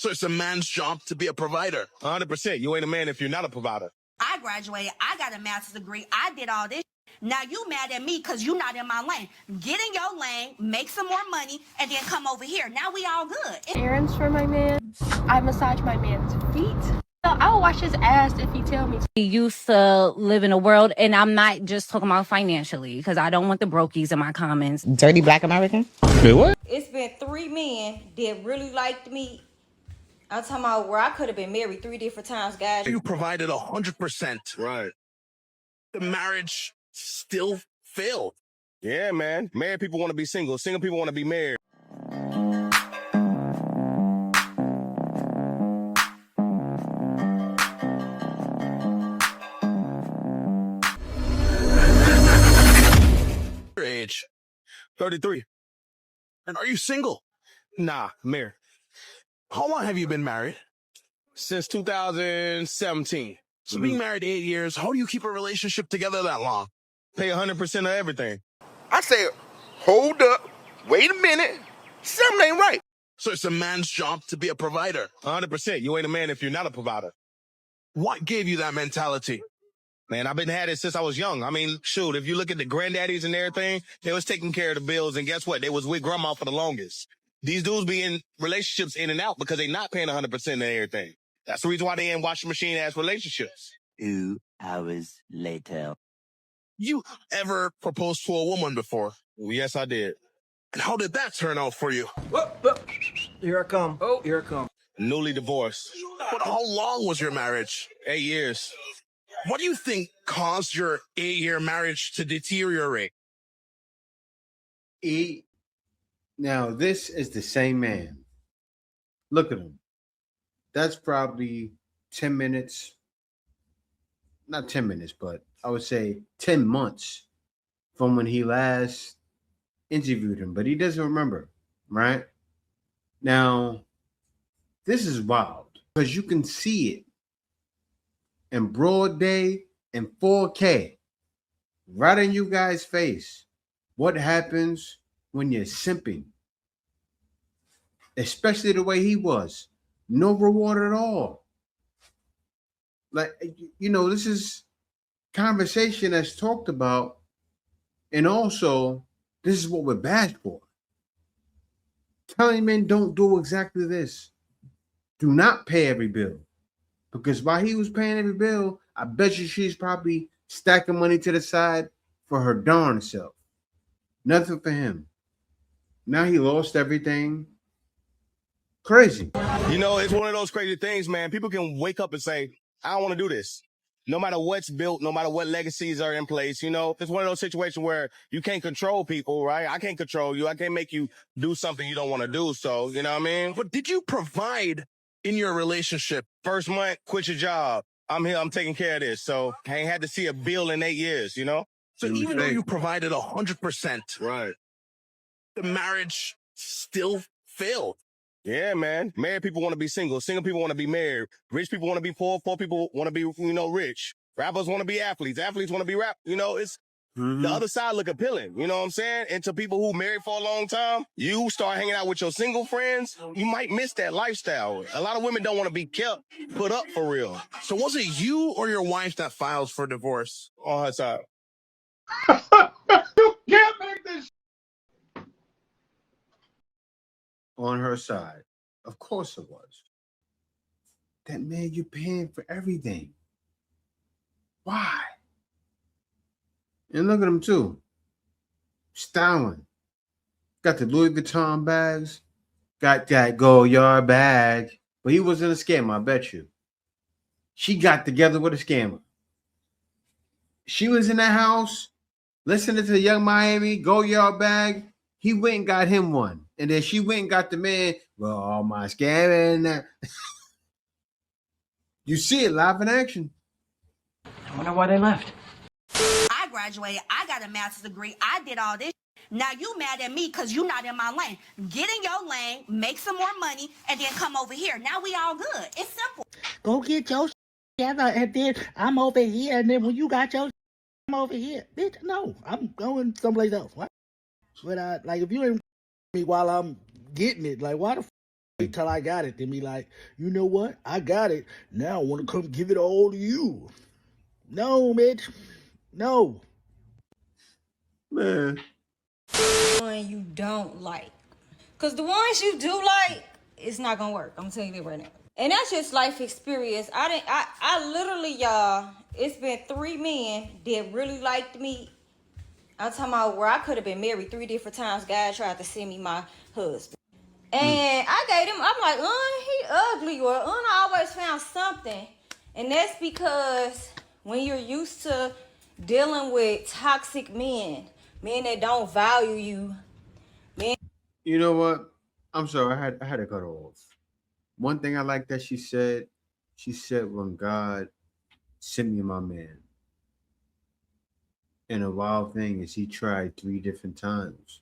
So it's a man's job to be a provider. 100%. You ain't a man if you're not a provider. I graduated. I got a master's degree. I did all this. Now you mad at me because you not in my lane. Get in your lane, make some more money, and then come over here. Now we all good. Errands for my man. I massage my man's feet. I will wash his ass if he tell me to. He used to live in a world, and I'm not just talking about financially, because I don't want the brokies in my comments. Dirty black American? Wait, what? It's been 3 men that really liked me. I'm talking about where I could have been married 3 different times, guys. You provided 100%. Right. The marriage still failed. Yeah, man. Married people want to be single. Single people want to be married. Your age. 33. And are you single? Nah, married. How long have you been married? Since 2017. So being married 8 years, how do you keep a relationship together that long? Pay 100% of everything. I say, hold up, wait a minute, something ain't right. So it's a man's job to be a provider. 100%. You ain't a man if you're not a provider. What gave you that mentality? Man, I've been had it since I was young. I mean, shoot, if you look at the granddaddies and everything, they was taking care of the bills, and guess what? They was with grandma for the longest. These dudes be in relationships in and out because they not paying 100% of everything. That's the reason why they in washing machine ass relationships. 2 hours later. You ever proposed to a woman before? Well, yes, I did. And how did that turn out for you? Here I come. Oh, here I come. Newly divorced. But how long was your marriage? 8 years. What do you think caused your 8-year marriage to deteriorate? Now, this is the same man. Look at him. That's probably 10 minutes. Not 10 minutes, but I would say 10 months from when he last interviewed him. But he doesn't remember, right? Now, this is wild because you can see it in broad day and 4K right in you guys' face. What happens when you're simping? Especially the way he was. No reward at all. Like, you know, this is conversation that's talked about. And also, this is what we're bashed for. Telling men don't do exactly this. Do not pay every bill. Because while he was paying every bill, I bet you she's probably stacking money to the side for her darn self. Nothing for him. Now he lost everything. Crazy. You know, it's one of those crazy things, man. People can wake up and say, I don't want to do this. No matter what's built, no matter what legacies are in place, you know, it's one of those situations where you can't control people, right? I can't control you. I can't make you do something you don't want to do. So, you know what I mean? But did you provide in your relationship? First month, quit your job. I'm here. I'm taking care of this. So I ain't had to see a bill in 8 years, you know? So even though you provided 100%, Right. the marriage still failed. Yeah, man. Married people want to be single. Single people want to be married. Rich people want to be poor. Poor people want to be, you know, rich. Rappers want to be athletes. Athletes want to be rap. You know, it's the other side look appealing. You know what I'm saying? And to people who married for a long time, you start hanging out with your single friends, you might miss that lifestyle. A lot of women don't want to be kept put up for real. So was it you or your wife that files for divorce? On her side. You can't make this. On her side. Of course it was. That man, you're paying for everything. Why? And look at him too. Styling. Got the Louis Vuitton bags. Got that Goyard bag. But he wasn't a scammer, I bet you. She got together with a scammer. She was in that house listening to the Young Miami Goyard bag. He went and got him one. And then she went and got the man. Well, all my scamming. You see it live in action. I wonder why they left. I graduated. I got a master's degree. I did all this. Now you mad at me because you not in my lane. Get in your lane, make some more money, and then come over here. Now we all good. It's simple. Go get your together, and then I'm over here, and then when you got your I'm over here. Bitch, no, I'm going someplace else. What? But like, if you ain't me while I'm getting it, like, why the Wait till I got it, then be like, you know what? I got it. Now I want to come give it all to you. No, bitch. No. Man. One you don't like. Because the ones you do like, it's not going to work. I'm telling you that right now. And that's just life experience. I literally, y'all, it's been 3 men that really liked me. I'm talking about where I could have been married 3 different times. God tried to send me my husband. And I gave him, I'm like, he ugly, or I always found something. And that's because when you're used to dealing with toxic men that don't value you, men. You know what? I'm sorry, I had to cut her off. One thing I like that she said when God sent me my man. And a wild thing is he tried 3 different times.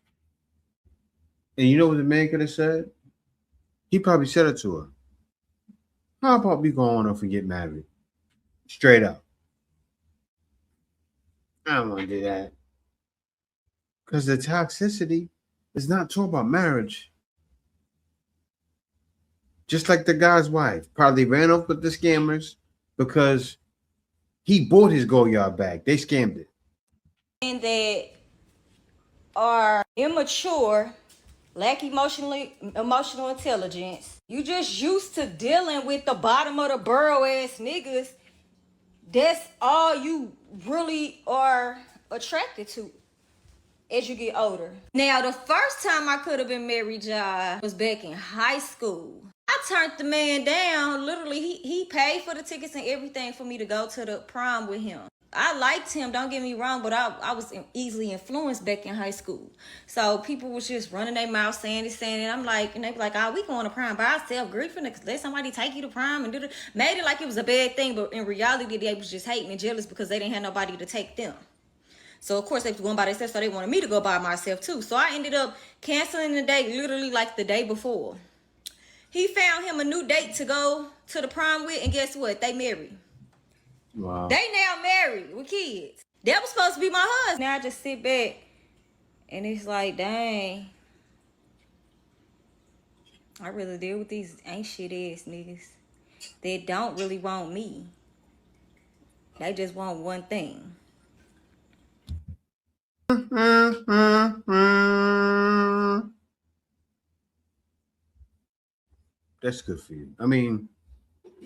And you know what the man could have said? He probably said it to her. How about we go on off and get married? Straight up. I don't want to do that. Because the toxicity is not talking about marriage. Just like the guy's wife probably ran off with the scammers because he bought his Goyard bag. They scammed it. And that are immature, lack emotional intelligence. You just used to dealing with the bottom of the barrel ass niggas. That's all you really are attracted to as you get older. Now, the first time I could have been married, y'all, was back in high school. I turned the man down. Literally, he paid for the tickets and everything for me to go to the prom with him. I liked him, don't get me wrong, but I was easily influenced back in high school. So people was just running their mouth saying it. I'm like, and they be like, oh, we going to prom by ourselves. Girl, you finna let somebody take you to prom and do it. Made it like it was a bad thing, but in reality, they was just hating and jealous because they didn't have nobody to take them. So, of course, they was going by themselves, so they wanted me to go by myself, too. So I ended up canceling the date literally like the day before. He found him a new date to go to the prom with, and guess what? They married. Wow. They now married with kids. That was supposed to be my husband. Now I just sit back and it's like, dang. I really deal with these ain't shit ass niggas that don't really want me. They just want one thing. That's good for you. I mean,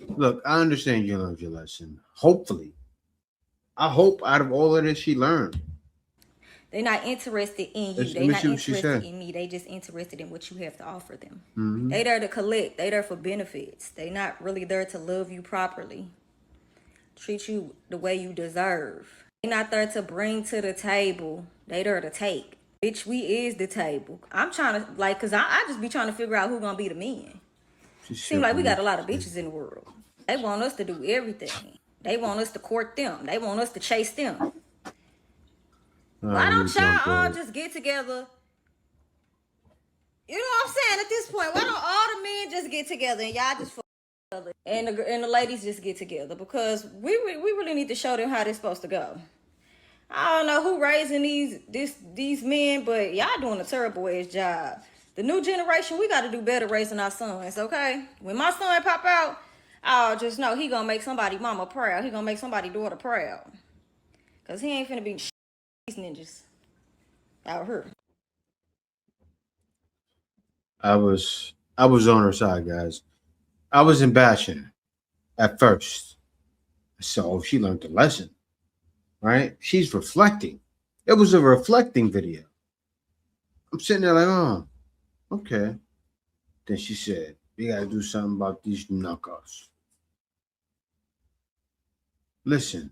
look, I understand you learned your lesson. Hopefully. I hope out of all of this she learned. They're not interested in you. They're not interested in me. They just interested in what you have to offer them. Mm-hmm. They there to collect. They there for benefits. They not really there to love you properly. Treat you the way you deserve. They not there to bring to the table. They there to take. Bitch, we is the table. I'm trying to, like, because I just be trying to figure out who gonna be the men. Seems like we got a lot of bitches in the world. They want us to do everything. They want us to court them. They want us to chase them. Why don't y'all all just get together? You know what I'm saying? At this point, why don't all the men just get together and y'all just fuck each other and the ladies just get together? Because we really need to show them how they're supposed to go. I don't know who raising these men, but y'all doing a terrible ass job. The new generation, we got to do better raising our sons, okay? When my son pop out, I'll just know he gonna make somebody mama proud. He gonna make somebody daughter proud. Because he ain't finna be these ninjas out here. I was on her side, guys. I wasn't bashing at first. So she learned the lesson, right? She's reflecting. It was a reflecting video. I'm sitting there like, oh, okay. Then she said, we got to do something about these knockoffs. Listen,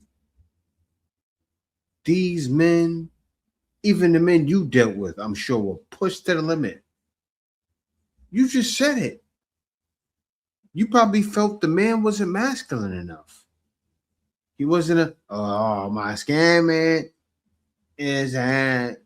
these men, even the men you dealt with, I'm sure were pushed to the limit. You just said it. You probably felt the man wasn't masculine enough. He wasn't my scamming is that.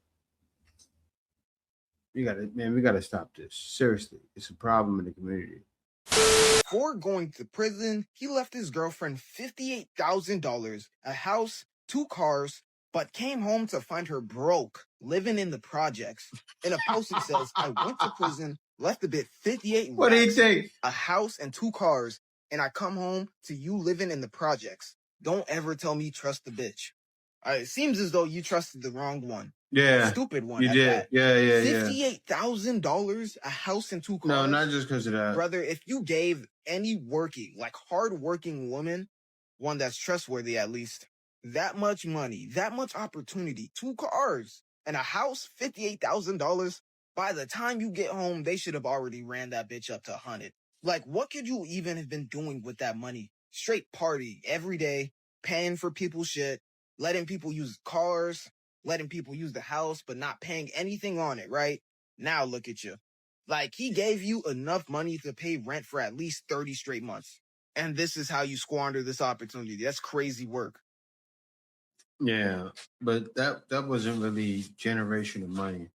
We gotta stop this. Seriously, it's a problem in the community. Before going to prison, he left his girlfriend $58,000, a house, 2 cars, but came home to find her broke, living in the projects. In a post, he says, I went to prison left the bitch 58 What do you racks, think? a house and 2 cars, and I come home to you living in the projects. Don't ever tell me trust the bitch. It seems as though you trusted the wrong one. Yeah. Stupid one You at did. that. Yeah. $58,000, a house and 2 cars. No, not just because of that. Brother, if you gave any hard-working woman, one that's trustworthy at least, that much money, that much opportunity, 2 cars and a house, $58,000, by the time you get home, they should have already ran that bitch up to 100. Like, what could you even have been doing with that money? Straight party every day, paying for people's shit, letting people use cars, letting people use the house, but not paying anything on it, right? Now look at you. Like, he gave you enough money to pay rent for at least 30 straight months. And this is how you squander this opportunity. That's crazy work. Yeah, but that wasn't really generational money.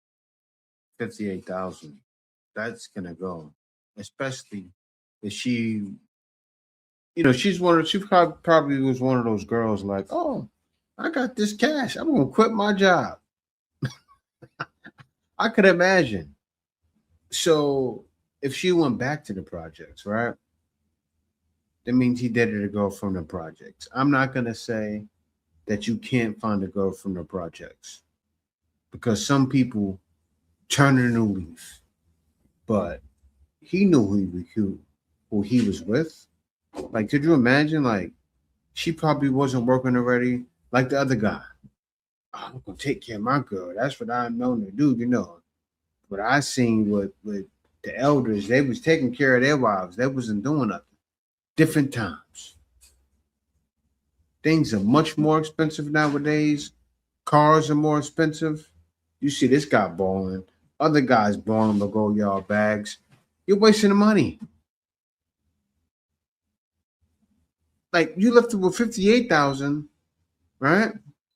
58,000. That's gonna go, especially if she, she probably was one of those girls like, oh, I got this cash. I'm gonna quit my job. I could imagine. So if she went back to the projects, right? That means he dated a girl from the projects. I'm not gonna say that you can't find a girl from the projects, because some people turn a new leaf. But he knew who he was with. Like, could you imagine? Like, she probably wasn't working already, like the other guy. Oh, I'm gonna take care of my girl. That's what I'm known to do, What I seen with the elders, they was taking care of their wives. They wasn't doing nothing. Different times. Things are much more expensive nowadays. Cars are more expensive. You see this guy balling. Other guys balling the gold yard bags. You're wasting the money. Like, you left it with 58,000, right?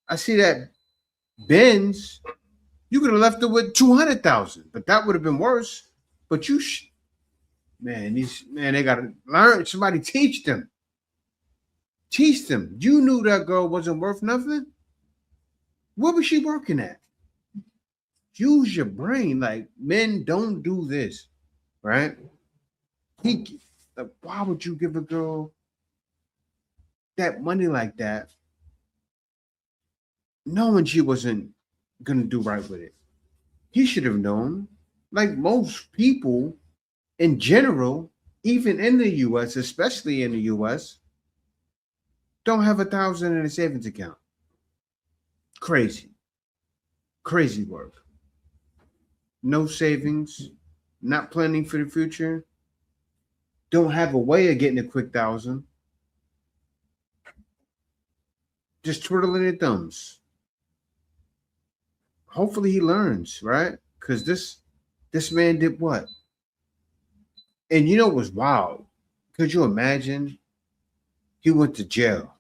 I see that Benz. You could have left it with 200,000, but that would have been worse. But they gotta learn. Somebody teach them. Teach them. You knew that girl wasn't worth nothing. Where was she working at? Use your brain. Like, men don't do this, right? Why would you give a girl that money like that, knowing she wasn't gonna do right with it? He should have known. Like most people in general, even in the US, especially in the US, don't have 1,000 in a savings account. Crazy work. No savings, not planning for the future, don't have a way of getting a quick 1,000. Just twiddling their thumbs. Hopefully he learns, right? Because this man did what? And you know what was wild? Could you imagine? He went to jail.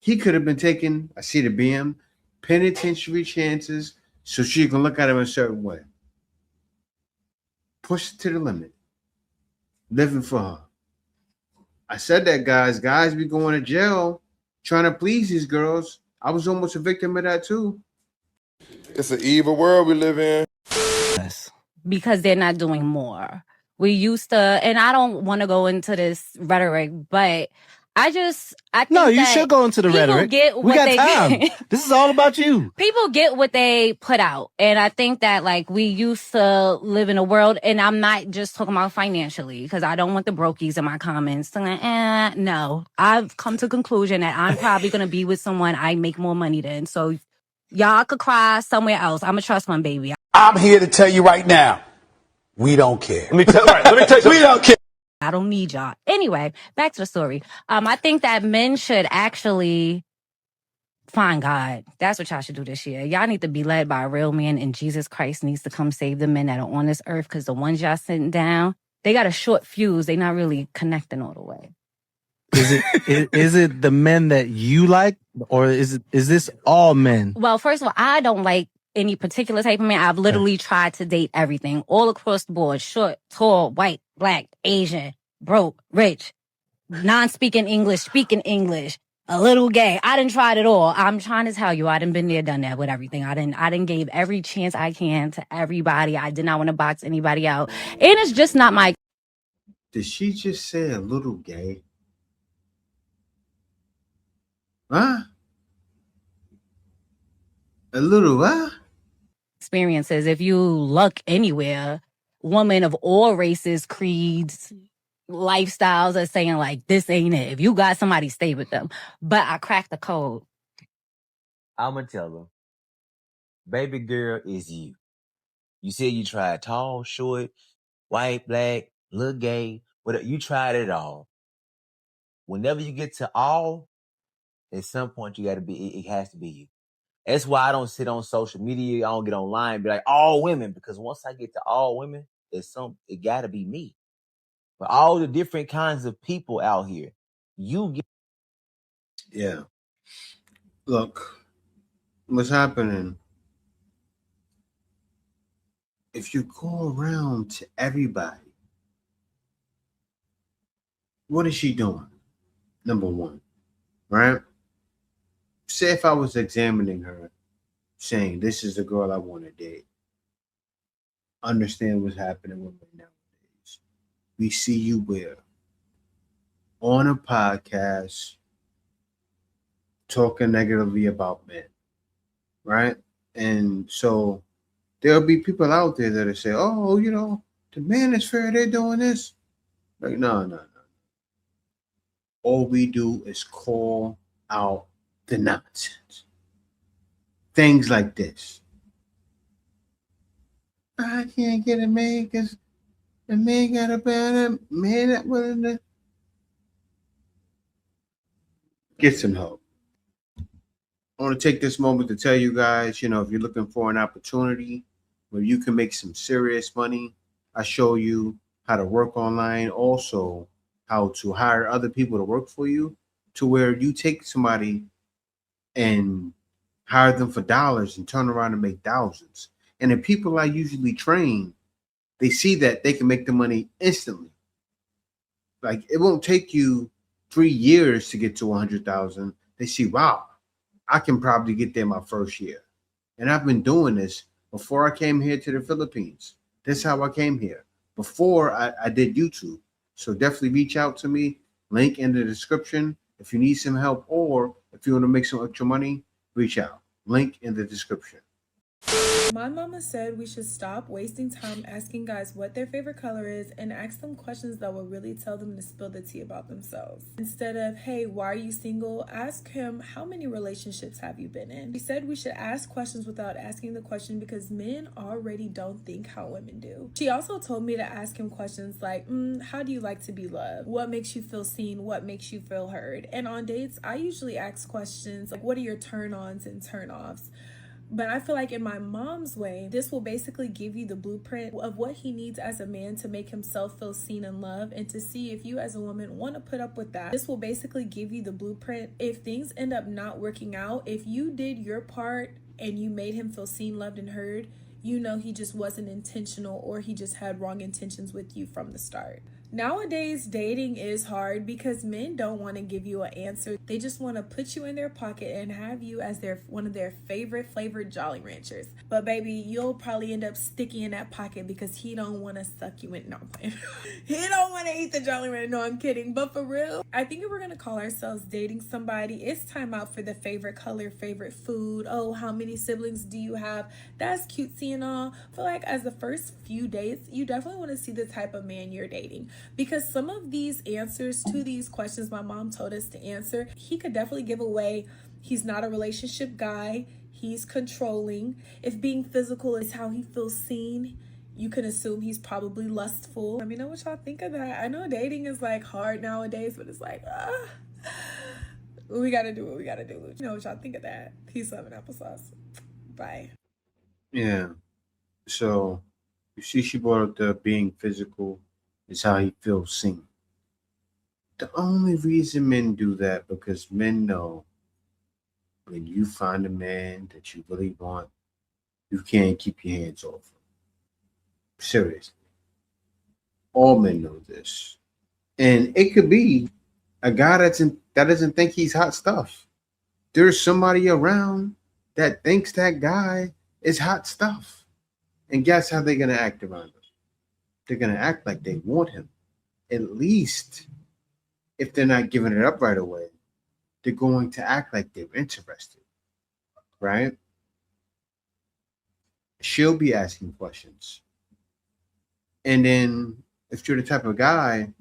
He could have been taking, I see the BM, penitentiary chances so she can look at him a certain way. Push it to the limit. Living for her. I said that, guys. Guys be going to jail trying to please these girls. I was almost a victim of that too. It's an evil world we live in. Because they're not doing more. We used to, and I don't want to go into this rhetoric, but I think no, you that should go into the people rhetoric. get We what got they time. get. This is all about you. People get what they put out. And I think that, like, we used to live in a world, and I'm not just talking about financially, because I don't want the brokies in my comments. No, I've come to the conclusion that I'm probably going to be with someone I make more money than. So y'all could cry somewhere else. I'm a trust fund baby. I'm here to tell you right now, we don't care. Let me tell you something. We don't care. I don't need y'all. Anyway, back to the story. I think that men should actually find God. That's what y'all should do this year. Y'all need to be led by a real man, and Jesus Christ needs to come save the men that are on this earth, because the ones y'all sitting down, they got a short fuse. They not really connecting all the way. Is it the men that you like, or is this all men? Well, first of all, I don't like any particular type of man. I've literally tried to date everything, all across the board: short, tall, white, black, Asian, broke, rich, non-speaking English, speaking English, a little gay. I didn't try it all. I'm trying to tell you, I didn't been there, done that with everything. I didn't gave every chance I can to everybody. I did not want to box anybody out. And it's just not my. Did she just say a little gay? Huh? A little what? Experiences. If you look anywhere, women of all races, creeds, lifestyles are saying like, this ain't it. If you got somebody, stay with them. But I cracked the code. I'ma tell her, baby girl is you. You said you tried tall, short, white, black, little gay, whatever. You tried it all. Whenever you get to all, at some point you gotta be, it has to be you. That's why I don't sit on social media. I don't get online and be like, all women, because once I get to all women, it gotta be me. But all the different kinds of people out here, you get. Yeah. Look, what's happening? If you go around to everybody, what is she doing? Number one, right? Say if I was examining her, saying this is the girl I want to date. Understand what's happening with me nowadays. We see you where? On a podcast, talking negatively about men, right? And so there'll be people out there that'll say, oh, you know, the man is fair, they're doing this. Like, no. All we do is call out the nonsense. Things like this. I can't get a man because the man got a better man that willing to get some help. I want to take this moment to tell you guys, you know, if you're looking for an opportunity where you can make some serious money, I show you how to work online, also how to hire other people to work for you, to where you take somebody and hire them for dollars and turn around and make thousands. And the people I usually train, they see that they can make the money instantly. Like, it won't take you 3 years to get to 100,000. They see, wow, I can probably get there my first year. And I've been doing this before I came here to the Philippines. That's how I came here, before I did YouTube. So definitely reach out to me. Link in the description. If you need some help or if you want to make some extra money, reach out. Link in the description. My mama said we should stop wasting time asking guys what their favorite color is and ask them questions that will really tell them to spill the tea about themselves. Instead of, hey, why are you single? Ask him, how many relationships have you been in? She said we should ask questions without asking the question because men already don't think how women do. She also told me to ask him questions like, how do you like to be loved? What makes you feel seen? What makes you feel heard? And on dates, I usually ask questions like, what are your turn-ons and turn-offs? But I feel like in my mom's way, this will basically give you the blueprint of what he needs as a man to make himself feel seen and loved, and to see if you as a woman want to put up with that. This will basically give you the blueprint. If things end up not working out, if you did your part and you made him feel seen, loved, and heard, you know he just wasn't intentional, or he just had wrong intentions with you from the start. Nowadays, dating is hard because men don't want to give you an answer. They just want to put you in their pocket and have you as one of their favorite flavored Jolly Ranchers. But baby, you'll probably end up sticky in that pocket because he don't want to suck you in. No, he don't want to eat the Jolly Rancher. No, I'm kidding. But for real, I think if we're going to call ourselves dating somebody, it's time out for the favorite color, favorite food. Oh, how many siblings do you have? That's cutesy and all. But like, as the first few dates, you definitely want to see the type of man you're dating. Because some of these answers to these questions my mom told us to answer, he could definitely give away he's not a relationship guy, he's controlling. If being physical is how he feels seen, you can assume he's probably lustful. Let me know what y'all think of that. I know dating is like hard nowadays, but it's like, we gotta do what we gotta do. You know what y'all think of that. Peace, love, and applesauce. Bye. Yeah. So you see, she brought up the being physical is how he feels seen. The only reason men do that because men know when you find a man that you really want, you can't keep your hands off him. Seriously. All men know this. And it could be A guy that doesn't think he's hot stuff. There's somebody around that thinks that guy is hot stuff. And guess how they're gonna act around him? They're gonna act like they want him. At least if they're not giving it up right away, they're going to act like they're interested. Right? She'll be asking questions. And then if you're the type of guy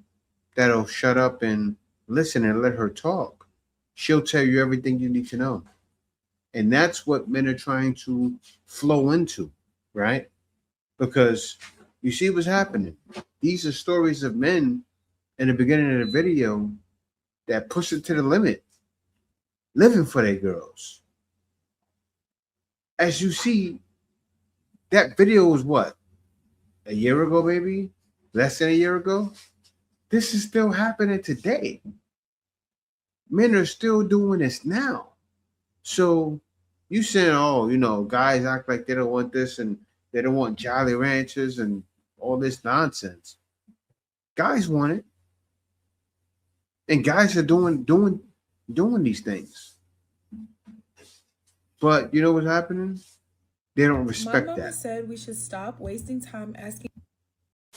that'll shut up and listen and let her talk, she'll tell you everything you need to know. And that's what men are trying to flow into, right? Because you see what's happening. These are stories of men in the beginning of the video that push it to the limit, living for their girls. As you see, that video was what? A year ago, maybe? Less than a year ago? This is still happening today. Men are still doing this now. So you saying, oh, guys act like they don't want this and they don't want Jolly Ranchers and all this nonsense. Guys want it. And guys are doing these things. But you know what's happening? They don't respect My mama that. said we should stop wasting time asking.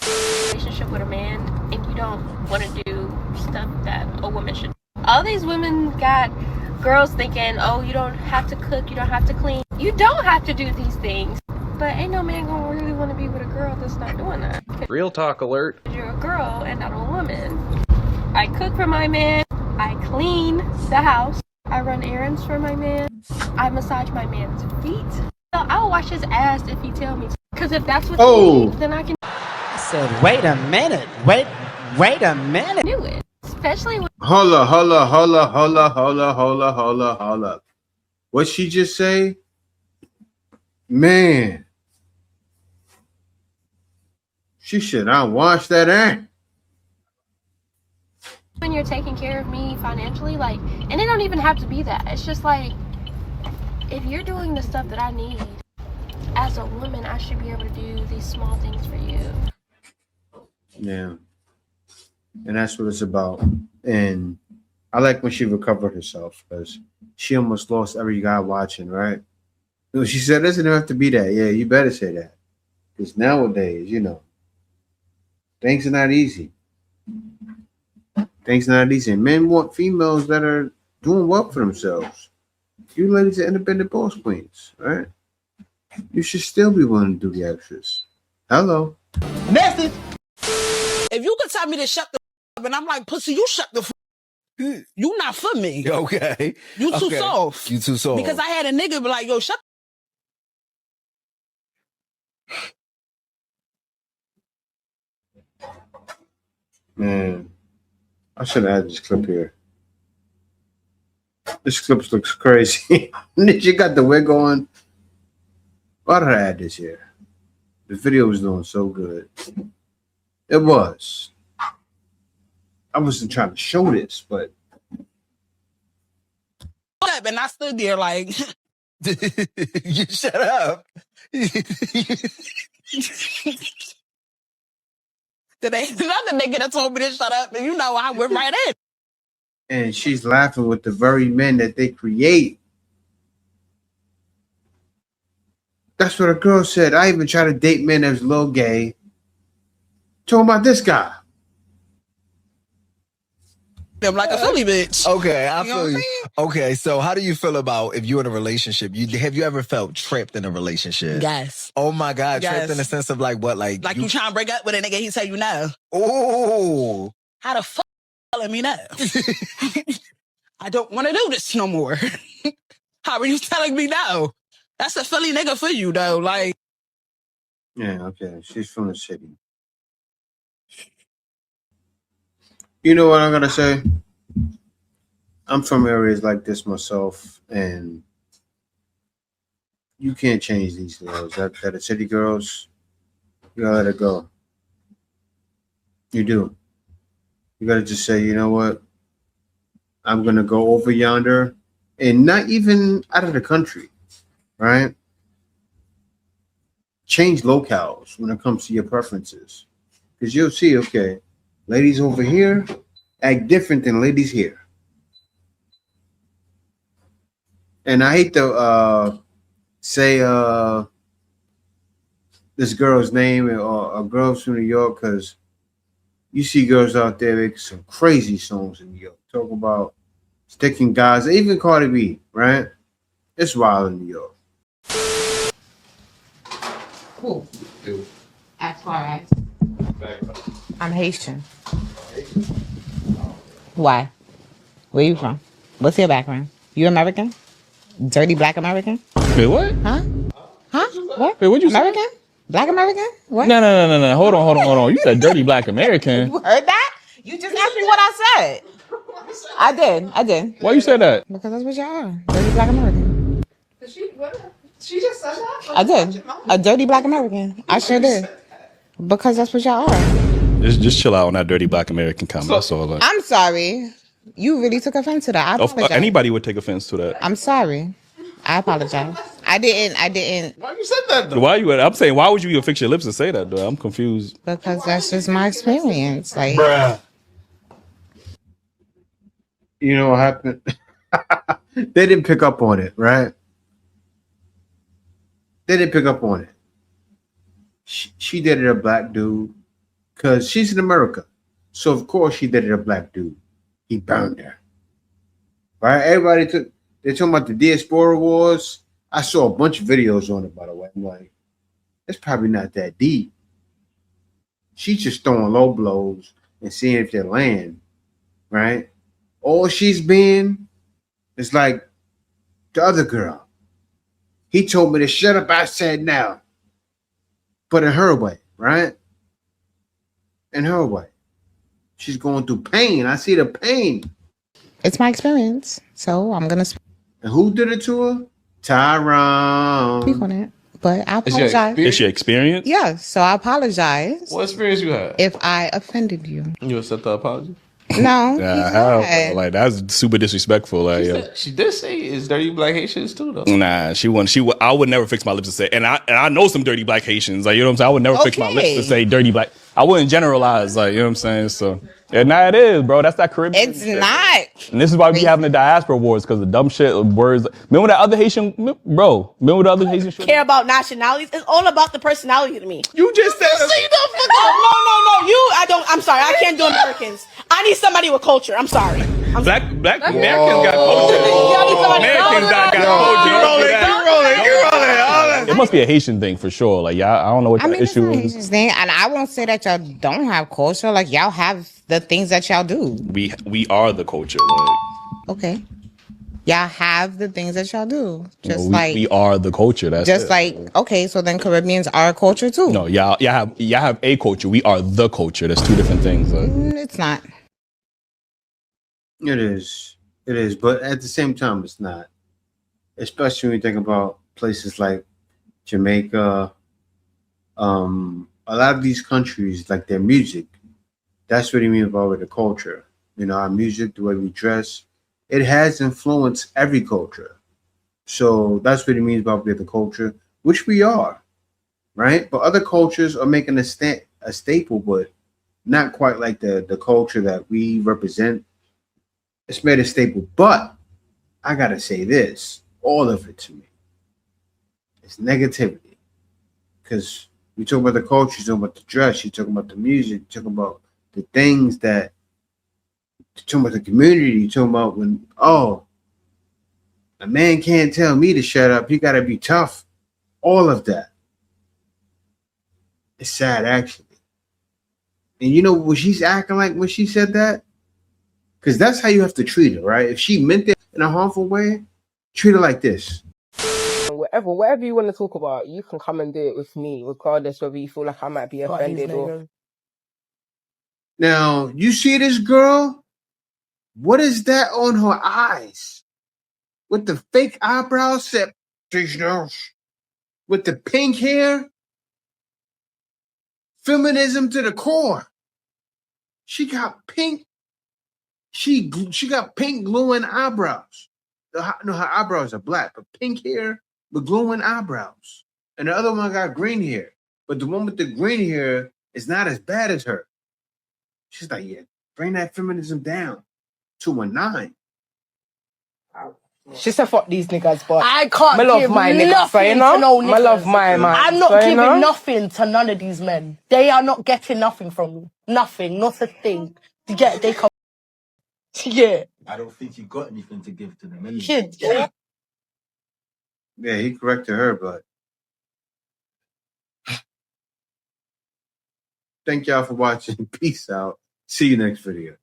Relationship with a man and you don't want to do stuff that a woman should. All these women got girls thinking, oh, you don't have to cook, you don't have to clean. You don't have to do these things. But ain't no man gonna really want to be with a girl that's not doing that. Real talk alert. You're a girl and not a woman. I cook for my man. I clean the house. I run errands for my man. I massage my man's feet. I'll wash his ass if he tell me to. Because if that's what you need, then I can. I said, wait a minute. Wait a minute. Do it. Especially when. Hold up. What she just say? Man. She should not wash that ass. When you're taking care of me financially, like, and it don't even have to be that. It's just like, if you're doing the stuff that I need, as a woman, I should be able to do these small things for you. Yeah. And that's what it's about. And I like when she recovered herself because she almost lost every guy watching, right? She said, it doesn't have to be that. Yeah, you better say that. Because nowadays, things are not easy. Things are not easy. Men want females that are doing well for themselves. You ladies are independent boss queens, right? You should still be willing to do the extras. Hello. Message. If you could tell me to shut the up, and I'm like, pussy, you shut the you not for me. Okay. You too soft. You too soft. Because I had a nigga be like, yo, shut Man, I should have had this clip here. This clip looks crazy. She got the wig on. Why did I add this here? The video was doing so good. It was. I wasn't trying to show this, but up, and I stood there like you shut up. there ain't another nigga that told me to shut up, and I went right in. And she's laughing with the very men that they create. That's what a girl said. I even tried to date men that was a little gay. Talking about this guy. I'm like a Philly bitch. Okay, I You know feel what I you. mean? Okay, so how do you feel about if you're in a relationship? Have you ever felt tripped in a relationship? Yes. Oh my God, Yes. tripped in the sense of like what? Like you trying to break up with a nigga, he tell you no. Oh. How the fuck telling me no? I don't want to do this no more. How are you telling me no? That's a Philly nigga for you, though. Like, Yeah, okay. She's from the city. You know what I'm gonna say? I'm from areas like this myself, and you can't change these girls. That are city girls, you gotta let it go. You do. You gotta just say, you know what? I'm gonna go over yonder, and not even out of the country, right? Change locales when it comes to your preferences, because you'll see, okay, ladies over here act different than ladies here. And I hate to say this girl's name or girls from New York, because you see girls out there making some crazy songs in New York. Talk about sticking guys, even Cardi B, right? It's wild in New York. Cool. As far as I'm Haitian. Why? Where you from? What's your background? You American? Dirty black American? Wait, what? Huh? Huh? What? Wait, what'd you American? Black American? What? No. Hold on. You said dirty black American. You heard that? You just asked me what I said. I did. Why you say that? Because that's what y'all are. Dirty black American. She just said that? I did. A dirty black American. I sure did. Because that's what y'all are. Just chill out on that dirty black American comment. That's all. I'm sorry. You really took offense to that. I apologize. Anybody would take offense to that. I'm sorry. I apologize. I didn't. Why you said that though? I'm saying, why would you even fix your lips and say that though? I'm confused. Because that's just my experience. Like, Bruh. You know what happened? They didn't pick up on it, right? They didn't pick up on it. She dated a black dude because she's in America. So, of course, she dated a black dude. He burned her. Right? They're talking about the Diaspora Wars. I saw a bunch of videos on it, by the way. I'm like, it's probably not that deep. She's just throwing low blows and seeing if they land, right? All she's been is like the other girl. He told me to shut up. I said now. But in her way, right? In her way. She's going through pain. I see the pain. it's my experience. So I'm going to And who did it to her? Tyrone. speak on it. But I apologize. It's your experience? Yeah, so I apologize What experience you had? if I offended you. You accept the apology? No, How? Like, that's super disrespectful. Like, She did say it's dirty black Haitians too, though. Nah, I would never fix my lips to say, and I know some dirty black Haitians. Like, you know what I'm saying? I would never fix my lips to say dirty black. I wouldn't generalize. Like, you know what I'm saying? So, yeah, nah, it is, bro. That's that Caribbean. It's not. And this is why we having the diaspora wars, because of dumb shit words. Remember that other Haitian, bro? Remember the other Haitian shit? Care about nationalities. It's all about the personality to me. You just said No. I'm sorry. I can't do Americans. I need somebody with culture. I'm sorry. Black Americans got culture. Americans got culture. It must be a Haitian thing for sure. Like, y'all, I don't know what the issue is. Haitian thing, and I won't say that y'all don't have culture. Like, y'all have the things that y'all do. We are the culture. Like, Okay. Y'all have the things that y'all do. Just we are the culture. That's just it. like, okay, so then Caribbeans are a culture too. No, y'all have a culture. We are the culture. That's two different things. Like. It's not. It is. It is. But at the same time, it's not. Especially when you think about places like Jamaica, a lot of these countries, like their music, that's what you mean about the culture. You know, our music, the way we dress, it has influenced every culture. So that's what it means about the culture, which we are, right? But other cultures are making a staple, but not quite like the culture that we represent. It's made a staple. But I gotta say this, all of it to me, it's negativity. Because you talk about the culture, you talk about the dress, you talk about the music, you talk about the things that, you talk about the community, you talk about when, a man can't tell me to shut up, he gotta be tough. All of that. It's sad, actually. And you know what she's acting like when she said that? Because that's how you have to treat her, right? If she meant it in a harmful way, treat her like this. Whatever you want to talk about, you can come and do it with me, regardless whether you feel like I might be offended or. Now, you see this girl? What is that on her eyes? With the fake eyebrows set, with the pink hair? Feminism to the core. She got pink. She got pink glowing eyebrows. No, her eyebrows are black, but pink hair with glowing eyebrows. And the other one got green hair. But the one with the green hair is not as bad as her. She's like, yeah, Bring that feminism down to a 9. She said fuck these niggas, but I can't I love give my niggas, nothing so, you know? to no I love niggas. my man. I'm not so, you giving know? nothing to none of these men. They are not getting nothing from me. Nothing, not a thing. They come. Yeah. I don't think you got anything to give to them. Anyway. Kid. Yeah, he corrected her, but thank y'all for watching. Peace out. See you next video.